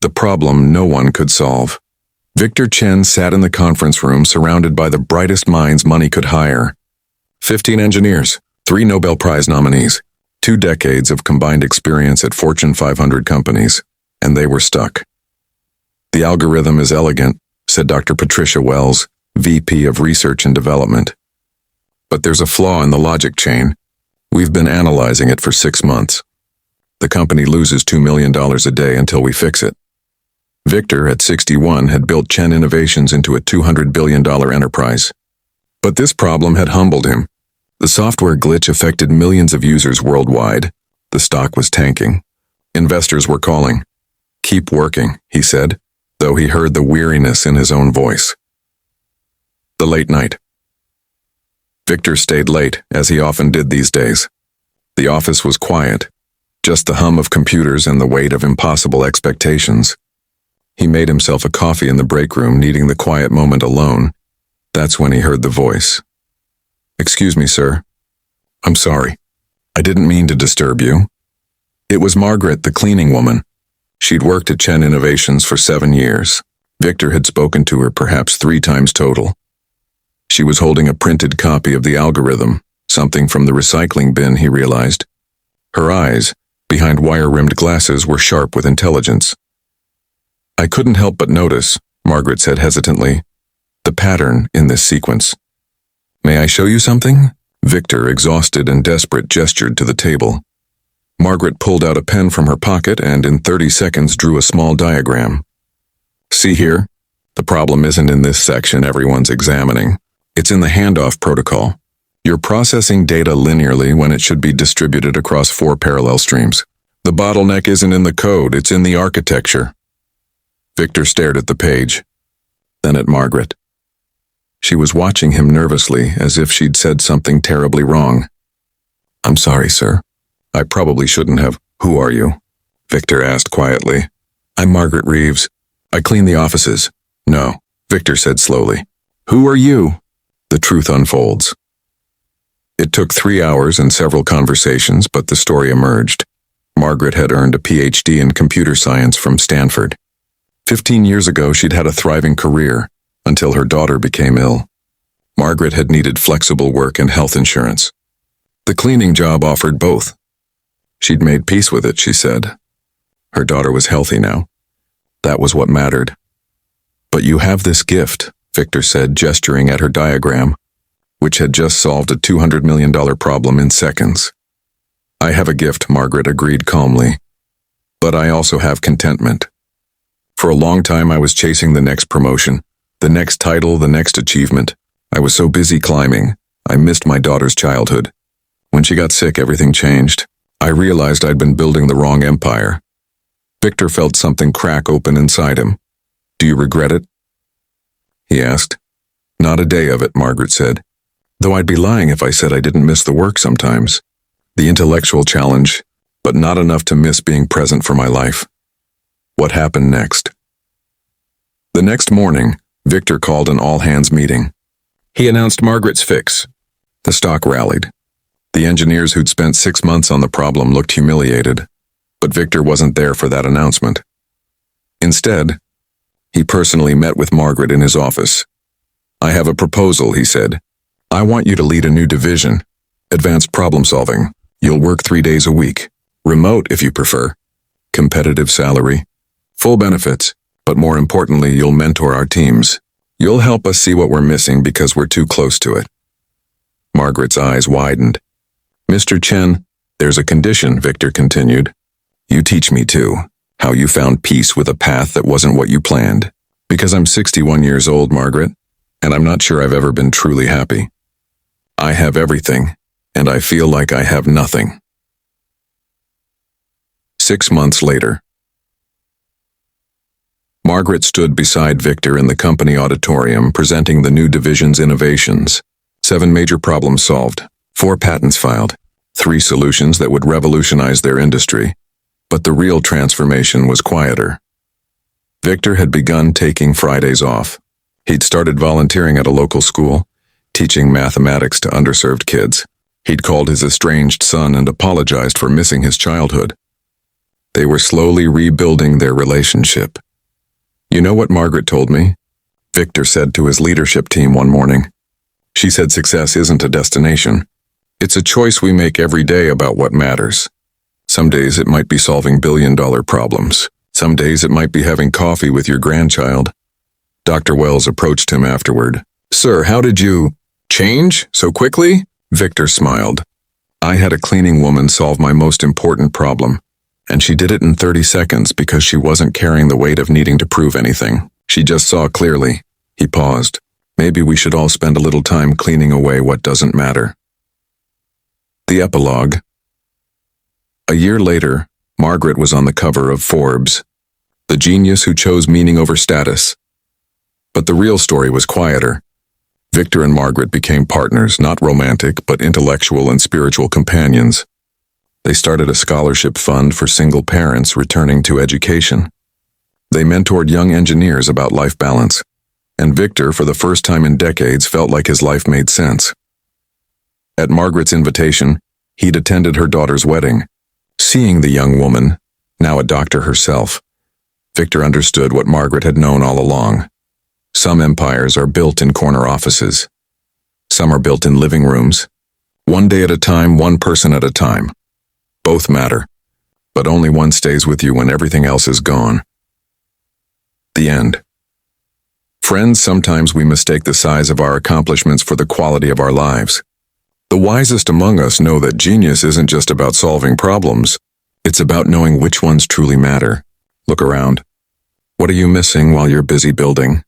the problem no one could solve. Victor Chen sat in the conference room surrounded by the brightest minds money could hire. 15 engineers, 3 Nobel Prize nominees, 2 decades of combined experience at Fortune 500 companies, and they were stuck. The algorithm is elegant, said Dr. Patricia Wells, VP of Research and Development. But there's a flaw in the logic chain. We've been analyzing it for 6 months. The company loses $2 million a day until we fix it. Victor, at 61, had built Chen Innovations into a $200 billion enterprise. But this problem had humbled him. The software glitch affected millions of users worldwide. The stock was tanking. Investors were calling. "Keep working," he said, though he heard the weariness in his own voice. The late night. Victor stayed late, as he often did these days. The office was quiet, just the hum of computers and the weight of impossible expectations. He made himself a coffee in the break room, needing the quiet moment alone. That's when he heard the voice. "Excuse me, sir. I'm sorry. I didn't mean to disturb you." It was Margaret, the cleaning woman. She'd worked at Chen Innovations for 7 years. Victor had spoken to her perhaps 3 times total. She was holding a printed copy of the algorithm, something from the recycling bin, he realized. Her eyes, behind wire-rimmed glasses, were sharp with intelligence. "I couldn't help but notice," Margaret said hesitantly, "the pattern in this sequence. May I show you something?" Victor, exhausted and desperate, gestured to the table. Margaret pulled out a pen from her pocket and in 30 seconds drew a small diagram. "See here? The problem isn't in this section everyone's examining. It's in the handoff protocol. You're processing data linearly when it should be distributed across 4 parallel streams. The bottleneck isn't in the code, it's in the architecture." Victor stared at the page, then at Margaret. She was watching him nervously, as if she'd said something terribly wrong. "I'm sorry, sir. I probably shouldn't have." "Who are you?" Victor asked quietly. "I'm Margaret Reeves. I clean the offices." "No," Victor said slowly. "Who are you?" The truth unfolds. It took 3 hours and several conversations, but the story emerged. Margaret had earned a PhD in computer science from Stanford. 15 years ago, she'd had a thriving career, until her daughter became ill. Margaret had needed flexible work and health insurance. The cleaning job offered both. She'd made peace with it, she said. Her daughter was healthy now. That was what mattered. "But you have this gift," Victor said, gesturing at her diagram, which had just solved a $200 million problem in seconds. "I have a gift," Margaret agreed calmly. "But I also have contentment. For a long time I was chasing the next promotion, the next title, the next achievement. I was so busy climbing, I missed my daughter's childhood. When she got sick, everything changed. I realized I'd been building the wrong empire." Victor felt something crack open inside him. "Do you regret it?" he asked. "Not a day of it," Margaret said. "Though I'd be lying if I said I didn't miss the work sometimes. The intellectual challenge, but not enough to miss being present for my life." What happened next? The next morning, Victor called an all-hands meeting. He announced Margaret's fix. The stock rallied. The engineers who'd spent 6 months on the problem looked humiliated, but Victor wasn't there for that announcement. Instead, he personally met with Margaret in his office. "I have a proposal," he said. "I want you to lead a new division, advanced problem solving. You'll work 3 days a week, remote if you prefer, competitive salary, full benefits, but more importantly, you'll mentor our teams. You'll help us see what we're missing because we're too close to it." Margaret's eyes widened. "Mr. Chen, there's a condition," Victor continued. "You teach me too, how you found peace with a path that wasn't what you planned. Because I'm 61 years old, Margaret, and I'm not sure I've ever been truly happy. I have everything, and I feel like I have nothing." 6 months later. Margaret stood beside Victor in the company auditorium presenting the new division's innovations. 7 major problems solved, 4 patents filed, 3 solutions that would revolutionize their industry. But the real transformation was quieter. Victor had begun taking Fridays off. He'd started volunteering at a local school, teaching mathematics to underserved kids. He'd called his estranged son and apologized for missing his childhood. They were slowly rebuilding their relationship. "You know what Margaret told me?" Victor said to his leadership team one morning. "She said success isn't a destination. It's a choice we make every day about what matters. Some days it might be solving billion-dollar problems. Some days it might be having coffee with your grandchild." Dr. Wells approached him afterward. "Sir, how did you change so quickly?" Victor smiled. "I had a cleaning woman solve my most important problem, and she did it in 30 seconds because she wasn't carrying the weight of needing to prove anything. She just saw clearly." He paused. "Maybe we should all spend a little time cleaning away what doesn't matter." The epilogue. A year later, Margaret was on the cover of Forbes, the genius who chose meaning over status. But the real story was quieter. Victor and Margaret became partners, not romantic, but intellectual and spiritual companions. They started a scholarship fund for single parents returning to education. They mentored young engineers about life balance, and Victor, for the first time in decades, felt like his life made sense. At Margaret's invitation, he'd attended her daughter's wedding. Seeing the young woman, now a doctor herself, Victor understood what Margaret had known all along. Some empires are built in corner offices. Some are built in living rooms. One day at a time, one person at a time. Both matter, but only one stays with you when everything else is gone. The end. Friends, sometimes we mistake the size of our accomplishments for the quality of our lives. The wisest among us know that genius isn't just about solving problems. It's about knowing which ones truly matter. Look around. What are you missing while you're busy building?